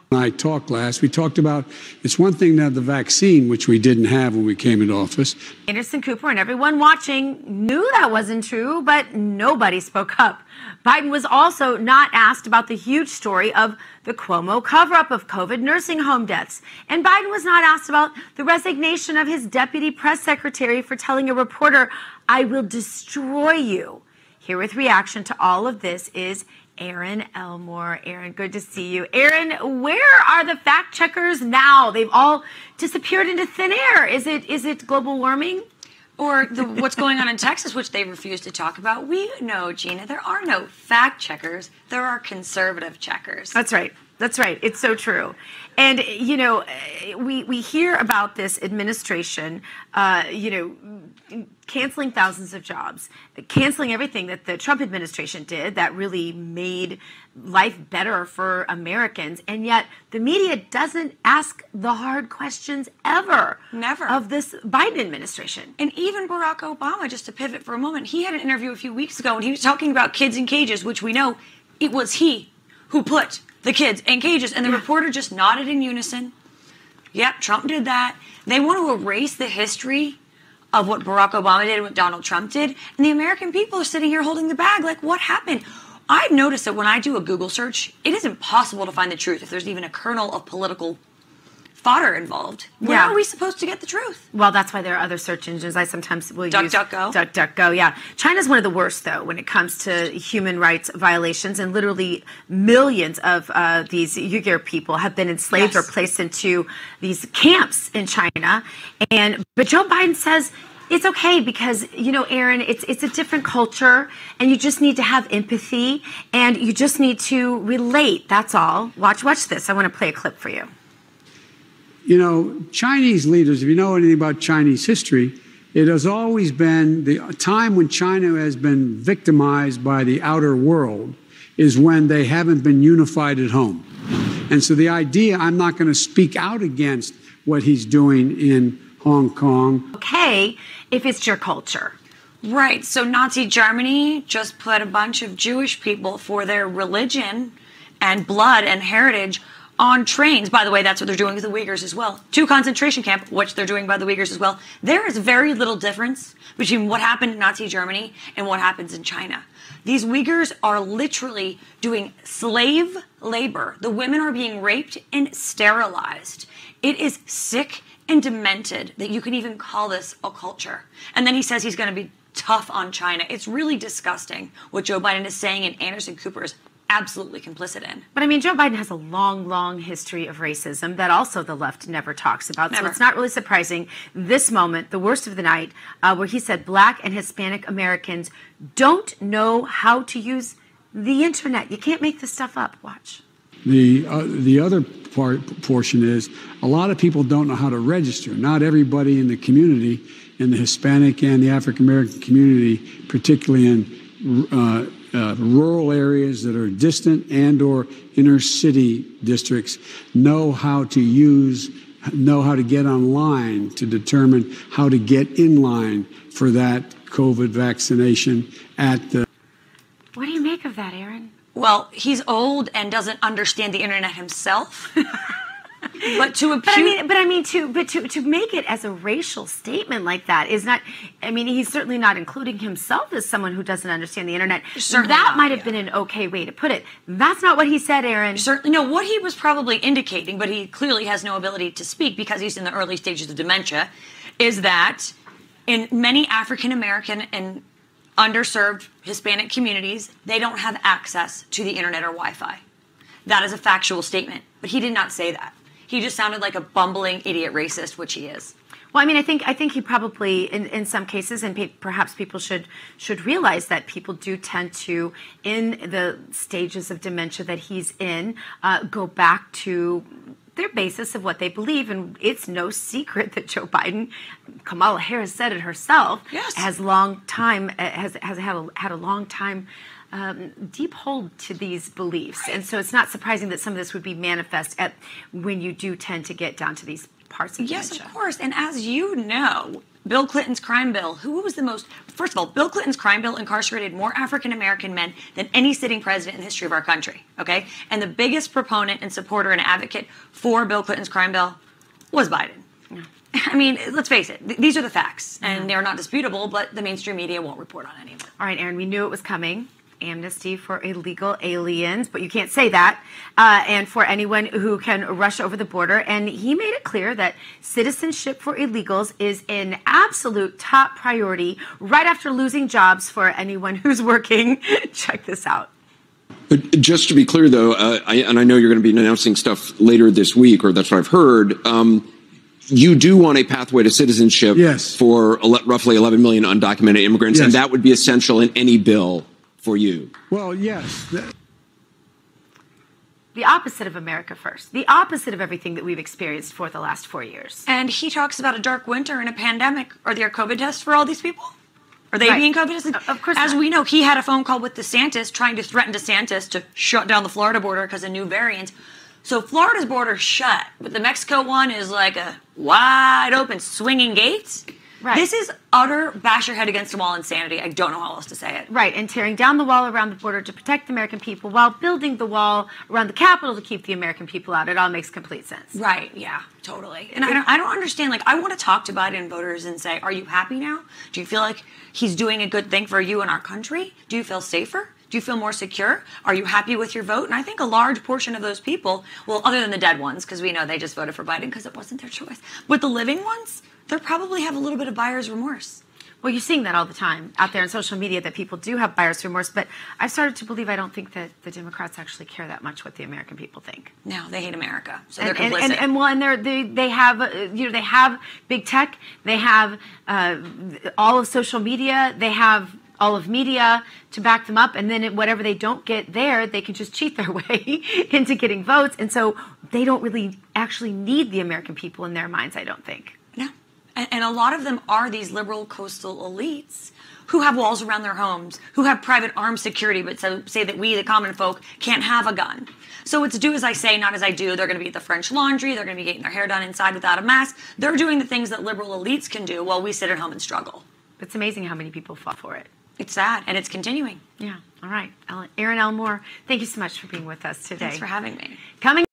When I talked last, we talked about it's one thing to have the vaccine, which we didn't have when we came into office. Anderson Cooper and everyone watching knew that wasn't true, but nobody spoke up. Biden was also not asked about the huge story of the Cuomo cover-up of COVID nursing home deaths. And Biden was not asked about the resignation of his deputy press secretary for telling a reporter, "I will destroy you." Here with reaction to all of this is Erin Elmore. Erin, good to see you. Erin, where are the fact checkers now? They've all disappeared into thin air. Is it global warming? Or what's going on in Texas, which they refuse to talk about. We know, Gina, there are no fact checkers. There are conservative checkers. That's right. That's right. It's so true. And, you know, we hear about this administration, canceling thousands of jobs, canceling everything that the Trump administration did that really made life better for Americans. And yet the media doesn't ask the hard questions ever. Never. Of this Biden administration. And even Barack Obama, just to pivot for a moment, he had an interview a few weeks ago and he was talking about kids in cages, which we know it was he who put the kids in cages. And the reporter just nodded in unison. Yep, Trump did that. They want to erase the history of what Barack Obama did and what Donald Trump did. And the American people are sitting here holding the bag like, what happened? I've noticed that when I do a Google search, it is impossible to find the truth if there's even a kernel of political fodder involved. Where are we supposed to get the truth? Well, that's why there are other search engines. I sometimes will use DuckDuckGo. DuckDuckGo, yeah. China's one of the worst, though, when it comes to human rights violations, and literally millions of these Uyghur people have been enslaved or placed into these camps in China. But Joe Biden says it's okay because, you know, Erin, it's a different culture, and you just need to have empathy, and you just need to relate. That's all. Watch this. I want to play a clip for you. You know, Chinese leaders, if you know anything about Chinese history, it has always been the time when China has been victimized by the outer world is when they haven't been unified at home. And so the idea, I'm not going to speak out against what he's doing in Hong Kong. Okay, if it's your culture. Right. So Nazi Germany just put a bunch of Jewish people for their religion and blood and heritage on trains. By the way, that's what they're doing with the Uyghurs as well. To concentration camp, which they're doing by the Uyghurs as well. There is very little difference between what happened in Nazi Germany and what happens in China. These Uyghurs are literally doing slave labor. The women are being raped and sterilized. It is sick and demented that you can even call this a culture. And then he says he's going to be tough on China. It's really disgusting what Joe Biden is saying, and Anderson Cooper is absolutely complicit in. But I mean, Joe Biden has a long, long history of racism that also the left never talks about. Never. So it's not really surprising this moment, the worst of the night, where he said Black and Hispanic Americans don't know how to use the internet. You can't make this stuff up. Watch. The other portion is a lot of people don't know how to register. Not everybody in the community, in the Hispanic and the African American community, particularly in rural areas that are distant and or inner city districts, know how to get online to determine how to get in line for that COVID vaccination at the... What do you make of that, Erin? Well, he's old and doesn't understand the internet himself. But to make it as a racial statement like that is not. I mean, he's certainly not including himself as someone who doesn't understand the internet. Certainly that not, might have been an okay way to put it. That's not what he said, Erin. Certainly, no. What he was probably indicating, but he clearly has no ability to speak because he's in the early stages of dementia, is that in many African American and underserved Hispanic communities, they don't have access to the internet or Wi-Fi. That is a factual statement, but he did not say that. He just sounded like a bumbling idiot racist, which he is. Well, I mean, I think he probably, in some cases, and perhaps people should realize that people do tend to, in the stages of dementia that he's in, go back to their basis of what they believe. And it's no secret that Joe Biden, Kamala Harris said it herself, has had a long time deep hold to these beliefs. Right. And so it's not surprising that some of this would be manifest when you do tend to get down to these parts of dementia. Yes, of course. And as you know, Bill Clinton's crime bill. First of all, Bill Clinton's crime bill incarcerated more African-American men than any sitting president in the history of our country, okay? And the biggest proponent and supporter and advocate for Bill Clinton's crime bill was Biden. Yeah. I mean, let's face it, these are the facts, and they're not disputable, but the mainstream media won't report on any of it. All right, Erin, we knew it was coming. Amnesty for illegal aliens, but you can't say that, and for anyone who can rush over the border. And he made it clear that citizenship for illegals is an absolute top priority right after losing jobs for anyone who's working. Check this out. But just to be clear, though, I know you're going to be announcing stuff later this week, or that's what I've heard. You do want a pathway to citizenship for roughly 11 million undocumented immigrants, and that would be essential in any bill for you. Well, yes. The opposite of America first. The opposite of everything that we've experienced for the last 4 years. And he talks about a dark winter and a pandemic. Are there COVID tests for all these people? Are they being COVID tested? Of course As not. we know, he had a phone call with DeSantis trying to threaten DeSantis to shut down the Florida border because of new variants. So Florida's border shut, but the Mexico one is like a wide open swinging gates. Right. This is utter bash your head against the wall insanity. I don't know how else to say it. Right, and tearing down the wall around the border to protect the American people while building the wall around the Capitol to keep the American people out. It all makes complete sense. Right, yeah, totally. And I don't understand, like, I want to talk to Biden voters and say, are you happy now? Do you feel like he's doing a good thing for you and our country? Do you feel safer? Do you feel more secure? Are you happy with your vote? And I think a large portion of those people, well, other than the dead ones, because we know they just voted for Biden because it wasn't their choice, but the living ones, they probably have a little bit of buyer's remorse. Well, you're seeing that all the time out there in social media, that people do have buyer's remorse, but I've started to believe I don't think that the Democrats actually care that much what the American people think. No, they hate America, so they're complicit. And they have big tech, they have all of social media, they have all of media to back them up, and then whatever they don't get there, they can just cheat their way into getting votes, and so they don't really actually need the American people in their minds, I don't think. No. And a lot of them are these liberal coastal elites who have walls around their homes, who have private armed security, but say that we, the common folk, can't have a gun. So it's do as I say, not as I do. They're going to be at the French Laundry. They're going to be getting their hair done inside without a mask. They're doing the things that liberal elites can do while we sit at home and struggle. It's amazing how many people fought for it. It's sad, and it's continuing. Yeah. All right. Erin Elmore, thank you so much for being with us today. Thanks for having me. Coming